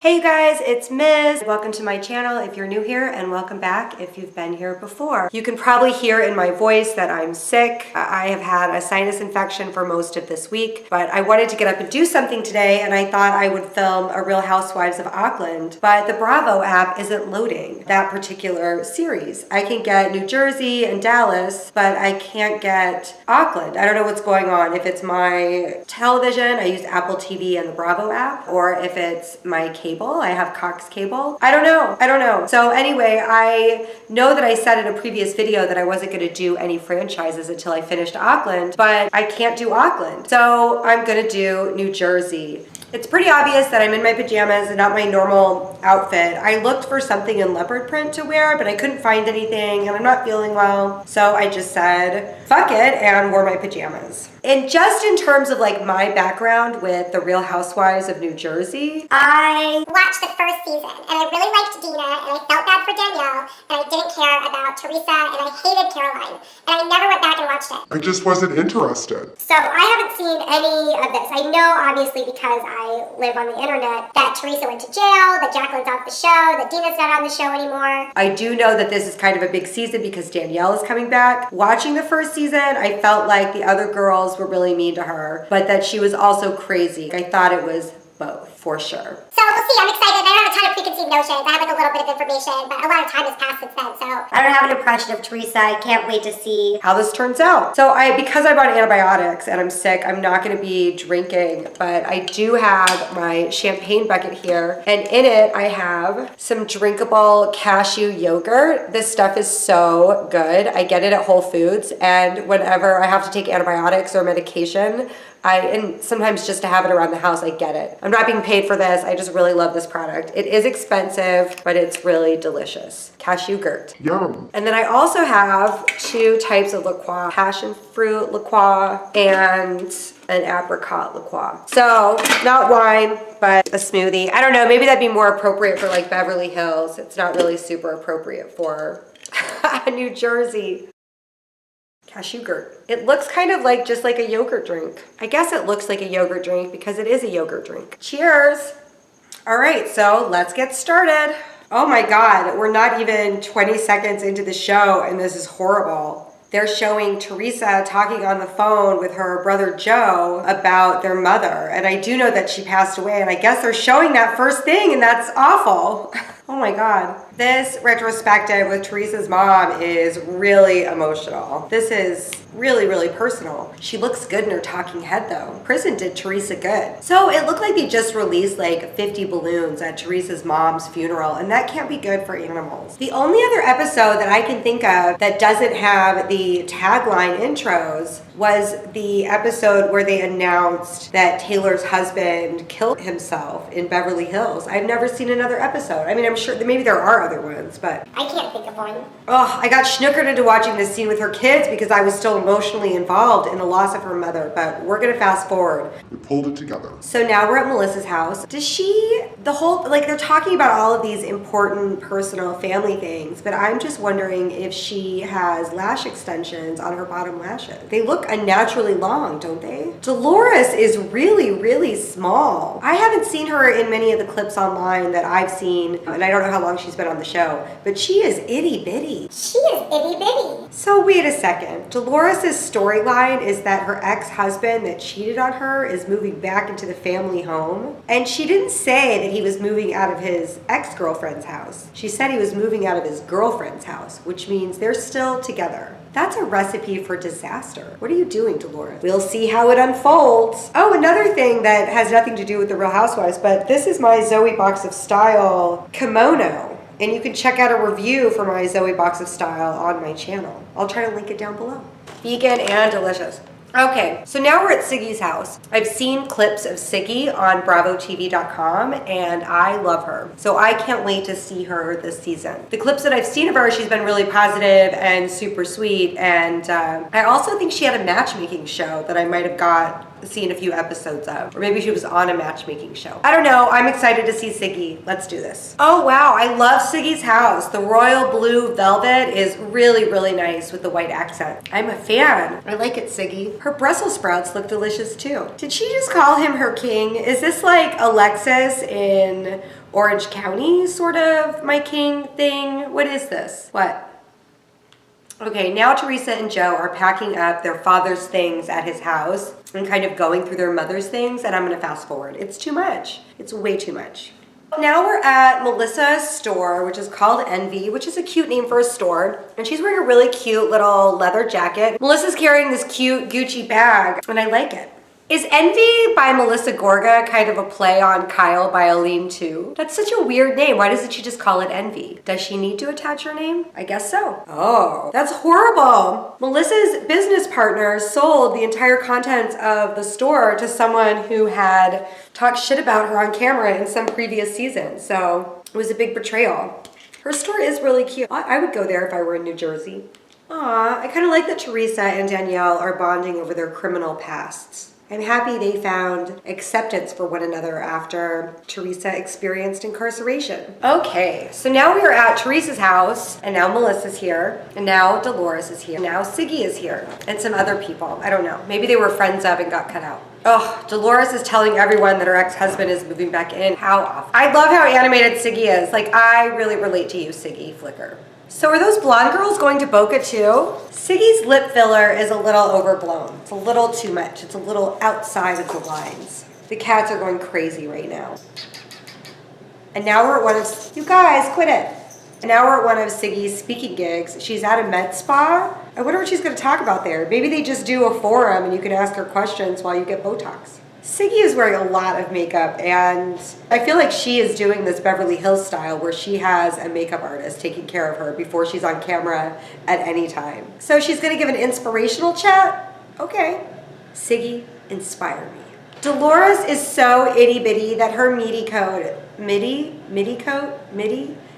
Hey you guys, it's Ms. Welcome to my channel if you're new here, and welcome back if you've been here before. You can probably hear in my voice that I'm sick. I have had a sinus infection for most of this week, but I wanted to get up and do something today, and I thought I would film a Real Housewives of Auckland, but the Bravo app isn't loading that particular series. I can get New Jersey and Dallas, but I can't get Auckland. I don't know what's going on. If it's my television, I use Apple TV and the Bravo app, or if it's my cable. I have Cox cable. I don't know. So anyway, I know that I said in a previous video that I wasn't going to do any franchises until I finished Auckland, but I can't do Auckland. So I'm going to do New Jersey. It's pretty obvious that I'm in my pajamas and not my normal outfit. I looked for something in leopard print to wear, but I couldn't find anything and I'm not feeling well. So I just said, fuck it, and wore my pajamas. And just in terms of like my background with the Real Housewives of New Jersey, I watched the first season and I really liked Dina and I felt bad for Danielle and I didn't care about Theresa and I hated Caroline and I never went back and watched it. I just wasn't interested. So I haven't seen any of this. I know obviously because I live on the internet that Theresa went to jail, that Jacqueline's off the show, that Dina's not on the show anymore. I do know that this is kind of a big season because Danielle is coming back. Watching the first season, I felt like the other girls were really mean to her, but that she was also crazy. I thought it was both, for sure. So we'll see. I'm excited. I don't have a ton of preconceived notions. I have like a little bit of information, but a lot of time has passed since then, so I don't have an impression of Theresa. I can't wait to see how this turns out. So because I'm on antibiotics and I'm sick, I'm not going to be drinking, but I do have my champagne bucket here, and in it I have some drinkable cashew yogurt. This stuff is so good. I get it at Whole Foods, and whenever I have to take antibiotics or medication, and sometimes just to have it around the house, I get it. I'm not being paid for this. I just really love this product. It is expensive, but it's really delicious. Cashew gurt. Yum. And then I also have two types of liqueur, passion fruit liqueur and an apricot liqueur. So not wine, but a smoothie. I don't know, maybe that'd be more appropriate for like Beverly Hills. It's not really super appropriate for New Jersey. Cashew gurt. It looks kind of like just like a yogurt drink. I guess it looks like a yogurt drink because it is a yogurt drink. Cheers. All right, so let's get started. Oh my God, we're not even 20 seconds into the show and this is horrible. They're showing Theresa talking on the phone with her brother Joe about their mother. And I do know that she passed away, and I guess they're showing that first thing, and that's awful. Oh my God. This retrospective with Theresa's mom is really emotional. This is really, really personal. She looks good in her talking head though. Prison did Theresa good. So it looked like they just released like 50 balloons at Theresa's mom's funeral, and that can't be good for animals. The only other episode that I can think of that doesn't have the tagline intros was the episode where they announced that Taylor's husband killed himself in Beverly Hills. I've never seen another episode. I mean, I'm sure that maybe there are other ones, but I can't think of one. Oh, I got snookered into watching this scene with her kids because I was still emotionally involved in the loss of her mother, but we're gonna fast forward. We pulled it together. So now we're at Melissa's house. They're talking about all of these important personal family things, but I'm just wondering if she has lash extensions on her bottom lashes. They look unnaturally long, don't they? Dolores is really, really small. I haven't seen her in many of the clips online that I've seen, and I don't know how long she's been on the show, but she is itty bitty. She is itty bitty. So wait a second. Dolores' storyline is that her ex-husband that cheated on her is moving back into the family home. And she didn't say that he was moving out of his ex-girlfriend's house. She said he was moving out of his girlfriend's house, which means they're still together. That's a recipe for disaster. What are you doing, Delores? We'll see how it unfolds. Oh, another thing that has nothing to do with the Real Housewives, but this is my Zoe Box of Style kimono. And you can check out a review for my Zoe Box of Style on my channel. I'll try to link it down below. Vegan and delicious. Okay, so now we're at Siggy's house. I've seen clips of Siggy on BravoTV.com and I love her. So I can't wait to see her this season. The clips that I've seen of her, she's been really positive and super sweet. And I also think she had a matchmaking show that I might have got seen a few episodes of. Or maybe she was on a matchmaking show. I don't know. I'm excited to see Siggy. Let's do this. Oh, wow. I love Siggy's house. The royal blue velvet is really, really nice with the white accent. I'm a fan. I like it, Siggy. Her Brussels sprouts look delicious too. Did she just call him her king? Is this like Alexis in Orange County, sort of my king thing? What is this? What? Okay, now Theresa and Joe are packing up their father's things at his house and kind of going through their mother's things, and I'm gonna fast forward. It's too much. It's way too much. Now we're at Melissa's store, which is called Envy, which is a cute name for a store. And she's wearing a really cute little leather jacket. Melissa's carrying this cute Gucci bag, and I like it. Is Envy by Melissa Gorga kind of a play on Kyle by Aline too? That's such a weird name. Why doesn't she just call it Envy? Does she need to attach her name? I guess so. Oh, that's horrible. Melissa's business partner sold the entire contents of the store to someone who had talked shit about her on camera in some previous season. So it was a big betrayal. Her store is really cute. I would go there if I were in New Jersey. Aw, I kind of like that Theresa and Danielle are bonding over their criminal pasts. I'm happy they found acceptance for one another after Theresa experienced incarceration. Okay, so now we are at Theresa's house, and now Melissa's here, and now Delores is here, now Siggy is here, and some other people. I don't know. Maybe they were friends of and got cut out. Oh, Delores is telling everyone that her ex-husband is moving back in. How awful. I love how animated Siggy is. Like, I really relate to you, Siggy Flicker. So are those blonde girls going to Boca too? Siggy's lip filler is a little overblown. It's a little too much. It's a little outside of the lines. The cats are going crazy right now. And now we're at one of, you guys, quit it. And now we're at one of Siggy's speaking gigs. She's at a med spa. I wonder what she's gonna talk about there. Maybe they just do a forum and you can ask her questions while you get Botox. Siggy is wearing a lot of makeup, and I feel like she is doing this Beverly Hills style where she has a makeup artist taking care of her before she's on camera at any time. So she's gonna give an inspirational chat? Okay. Siggy, inspire me. Delores is so itty bitty that her midi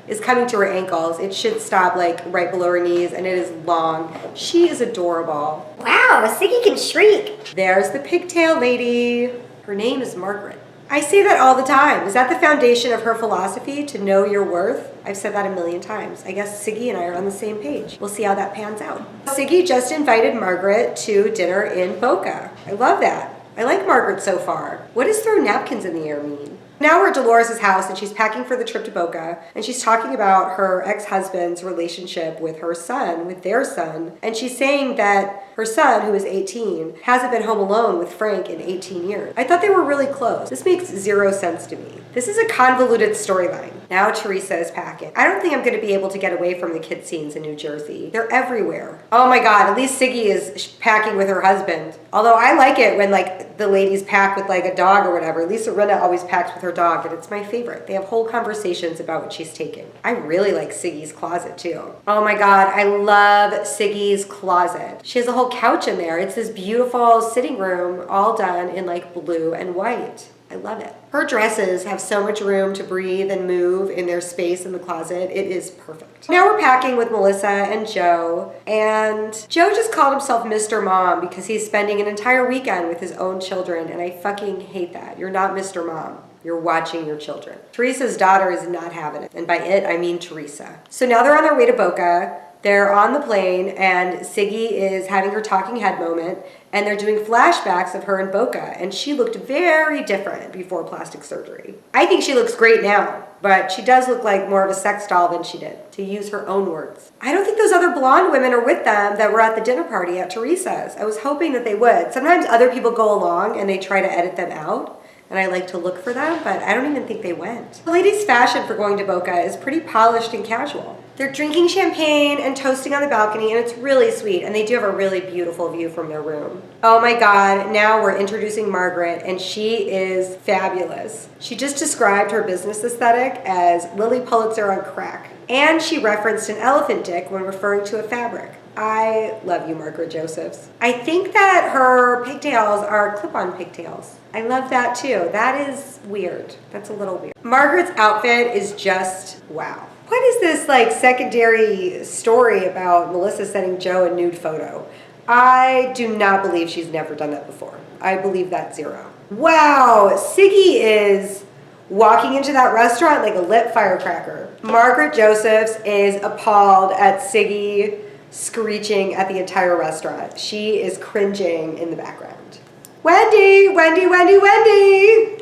is coming to her ankles. It should stop like right below her knees, and it is long. She is adorable. Wow, Siggy can shriek. There's the pigtail lady. Her name is Margaret. I say that all the time. Is that the foundation of her philosophy, to know your worth? I've said that a million times. I guess Siggy and I are on the same page. We'll see how that pans out. Siggy just invited Margaret to dinner in Boca. I love that. I like Margaret so far. What does throw napkins in the air mean? Now we're at Delores' house, and she's packing for the trip to Boca, and she's talking about her ex-husband's relationship with her son, with their son, and she's saying that her son, who is 18, hasn't been home alone with Frank in 18 years. I thought they were really close. This makes zero sense to me. This is a convoluted storyline. Now Theresa is packing. I don't think I'm going to be able to get away from the kid scenes in New Jersey. They're everywhere. Oh my God, at least Siggy is packing with her husband. Although I like it when like the ladies pack with like a dog or whatever. Lisa Rinna always packs with her dog, and it's my favorite. They have whole conversations about what she's taking. I really like Siggy's closet too. Oh my God, I love Siggy's closet. She has a whole couch in there. It's this beautiful sitting room all done in like blue and white. I love it. Her dresses have so much room to breathe and move in their space in the closet. It is perfect. Now we're packing with Melissa and Joe, and Joe just called himself Mr. Mom because he's spending an entire weekend with his own children, and I fucking hate that. You're not Mr. Mom. You're watching your children. Theresa's daughter is not having it, and by it, I mean Theresa. So now they're on their way to Boca. They're on the plane, and Siggy is having her talking head moment, and they're doing flashbacks of her in Boca, and she looked very different before plastic surgery. I think she looks great now, but she does look like more of a sex doll than she did, to use her own words. I don't think those other blonde women are with them that were at the dinner party at Theresa's. I was hoping that they would. Sometimes other people go along and they try to edit them out, and I like to look for them, but I don't even think they went. The ladies' fashion for going to Boca is pretty polished and casual. They're drinking champagne and toasting on the balcony, and it's really sweet, and they do have a really beautiful view from their room. Oh my God, now we're introducing Margaret, and she is fabulous. She just described her business aesthetic as Lily Pulitzer on crack, and she referenced an elephant dick when referring to a fabric. I love you, Margaret Josephs. I think that her pigtails are clip-on pigtails. I love that too. That is weird. That's a little weird. Margaret's outfit is just wow. What is this like secondary story about Melissa sending Joe a nude photo? I do not believe she's never done that before. I believe that's 0. Wow, Siggy is walking into that restaurant like a lit firecracker. Margaret Josephs is appalled at Siggy screeching at the entire restaurant. She is cringing in the background. Wendy, Wendy, Wendy, Wendy!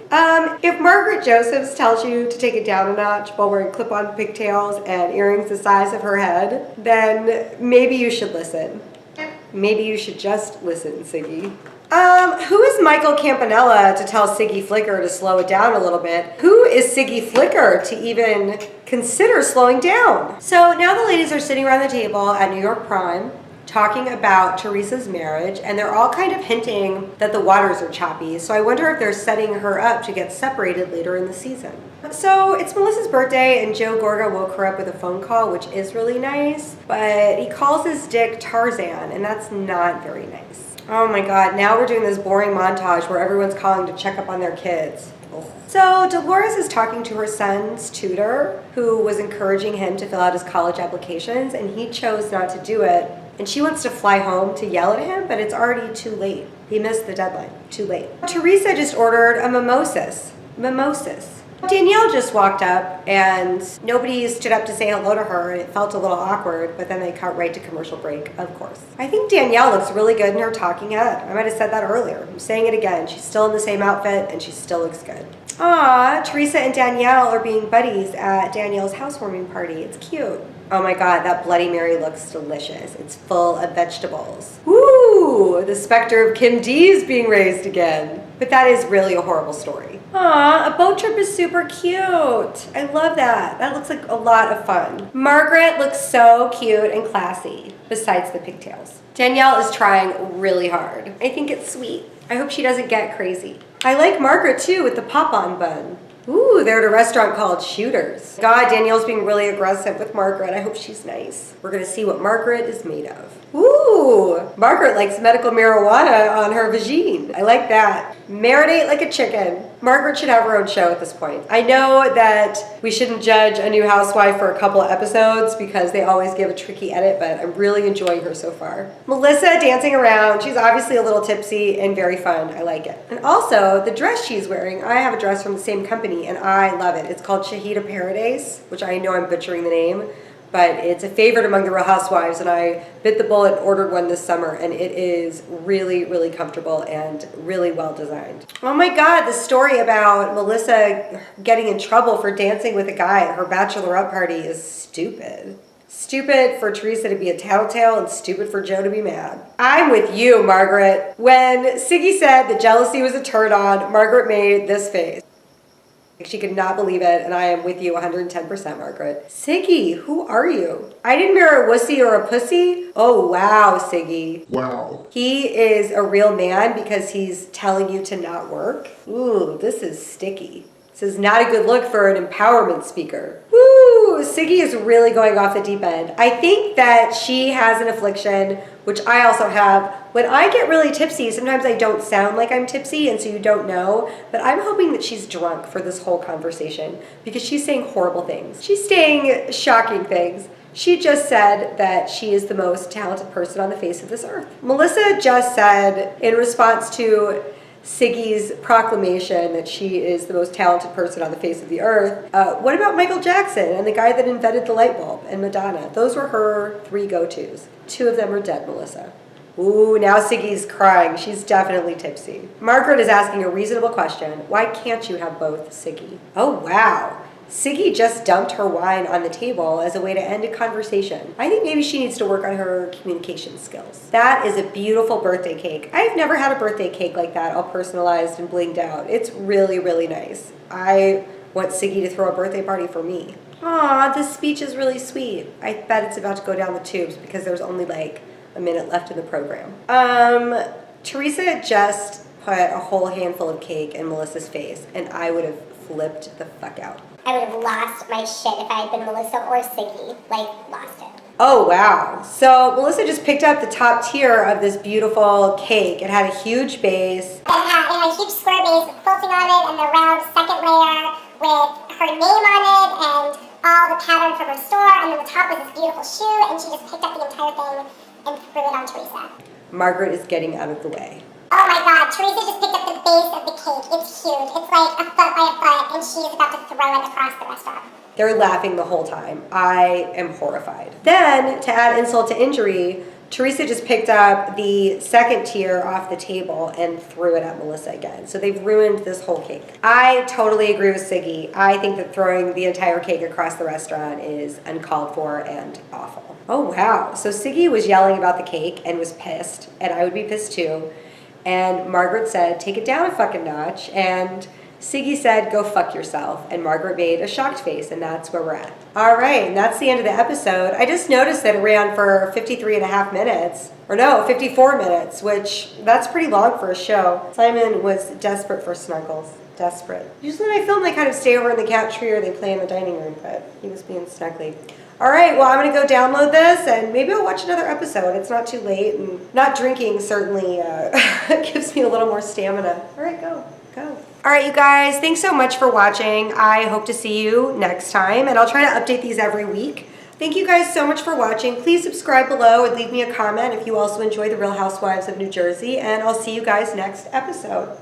If Margaret Josephs tells you to take it down a notch while wearing clip-on pigtails and earrings the size of her head, then maybe you should listen. Maybe you should just listen, Siggy. Who is Michael Campanella to tell Siggy Flicker to slow it down a little bit? Who is Siggy Flicker to even consider slowing down? So now the ladies are sitting around the table at New York Prime talking about Theresa's marriage, and they're all kind of hinting that the waters are choppy. So I wonder if they're setting her up to get separated later in the season. So it's Melissa's birthday, and Joe Gorga woke her up with a phone call, which is really nice, but he calls his dick Tarzan, and that's not very nice. Oh my God, now we're doing this boring montage where everyone's calling to check up on their kids. So Delores is talking to her son's tutor, who was encouraging him to fill out his college applications, and he chose not to do it. And she wants to fly home to yell at him, but it's already too late. He missed the deadline. Too late. Theresa just ordered a mimosas. Mimosas. Danielle just walked up and nobody stood up to say hello to her, and it felt a little awkward, but then they cut right to commercial break, of course. I think Danielle looks really good in her talking head. I might have said that earlier. I'm saying it again. She's still in the same outfit and she still looks good. Aw, Theresa and Danielle are being buddies at Danielle's housewarming party. It's cute. Oh my God, that Bloody Mary looks delicious. It's full of vegetables. Woo! The specter of Kim D is being raised again. But that is really a horrible story. Aw, a boat trip is super cute. I love that. That looks like a lot of fun. Margaret looks so cute and classy, besides the pigtails. Danielle is trying really hard. I think it's sweet. I hope she doesn't get crazy. I like Margaret too with the pop-on bun. Ooh, they're at a restaurant called Shooters. God, Danielle's being really aggressive with Margaret. I hope she's nice. We're gonna see what Margaret is made of. Ooh, Margaret likes medical marijuana on her vagine. I like that. Marinate like a chicken. Margaret should have her own show at this point. I know that we shouldn't judge a new housewife for a couple of episodes because they always give a tricky edit, but I'm really enjoying her so far. Melissa dancing around. She's obviously a little tipsy and very fun. I like it. And also, the dress she's wearing, I have a dress from the same company and I love it. It's called Shahida Paradise, which I know I'm butchering the name, but it's a favorite among the Real Housewives, and I bit the bullet and ordered one this summer, and it is really, really comfortable and really well designed. Oh my God, the story about Melissa getting in trouble for dancing with a guy at her bachelorette party is stupid. Stupid for Theresa to be a tattletale and stupid for Joe to be mad. I'm with you, Margaret. When Siggy said that jealousy was a turn on, Margaret made this face. She could not believe it, and I am with you 110%, Margaret. Siggy, who are you? I didn't marry a wussy or a pussy? Oh, wow, Siggy. Wow. He is a real man because he's telling you to not work? Ooh, this is sticky. This is not a good look for an empowerment speaker. Woo! Siggy is really going off the deep end. I think that she has an affliction, which I also have. When I get really tipsy, sometimes I don't sound like I'm tipsy, and so you don't know, but I'm hoping that she's drunk for this whole conversation because she's saying horrible things. She's saying shocking things. She just said that she is the most talented person on the face of this earth. Melissa just said, in response to Siggy's proclamation that she is the most talented person on the face of the earth. What about Michael Jackson and the guy that invented the light bulb and Madonna? Those were her 3 go-tos. 2 of them are dead, Melissa. Ooh, now Siggy's crying. She's definitely tipsy. Margaret is asking a reasonable question. Why can't you have both, Siggy? Oh, wow. Siggy just dumped her wine on the table as a way to end a conversation. I think maybe she needs to work on her communication skills. That is a beautiful birthday cake. I've never had a birthday cake like that, all personalized and blinged out. It's really, really nice. I want Siggy to throw a birthday party for me. Aw, this speech is really sweet. I bet it's about to go down the tubes because there's only like a minute left in the program. Theresa just put a whole handful of cake in Melissa's face, and I would have flipped the fuck out. I would have lost my shit if I had been Melissa or Siggy. Like, lost it. Oh, wow. So Melissa just picked up the top tier of this beautiful cake. It had a huge base. It had a huge square base with quilting on it and the round second layer with her name on it and all the pattern from her store. And then the top was this beautiful shoe, and she just picked up the entire thing and threw it on Theresa. Margaret is getting out of the way. Oh my God, Theresa just base of the cake. It's huge. It's like a foot by a foot, and she's about to throw it across the restaurant. They're laughing the whole time. I am horrified. Then, to add insult to injury, Theresa just picked up the second tier off the table and threw it at Melissa again. So they've ruined this whole cake. I totally agree with Siggy. I think that throwing the entire cake across the restaurant is uncalled for and awful. Oh, wow. So Siggy was yelling about the cake and was pissed, and I would be pissed too. And Margaret said, take it down a fucking notch. And Siggy said, go fuck yourself. And Margaret made a shocked face, and that's where we're at. All right, and that's the end of the episode. I just noticed that it ran for 53 and a half minutes. Or no, 54 minutes, which that's pretty long for a show. Simon was desperate for snuggles. Desperate. Usually when I film, they kind of stay over in the couch tree or they play in the dining room, but he was being snuggly. All right, well, I'm going to go download this, and maybe I'll watch another episode. It's not too late, and not drinking certainly gives me a little more stamina. All right, go. All right, you guys, thanks so much for watching. I hope to see you next time, and I'll try to update these every week. Thank you guys so much for watching. Please subscribe below and leave me a comment if you also enjoy The Real Housewives of New Jersey, and I'll see you guys next episode.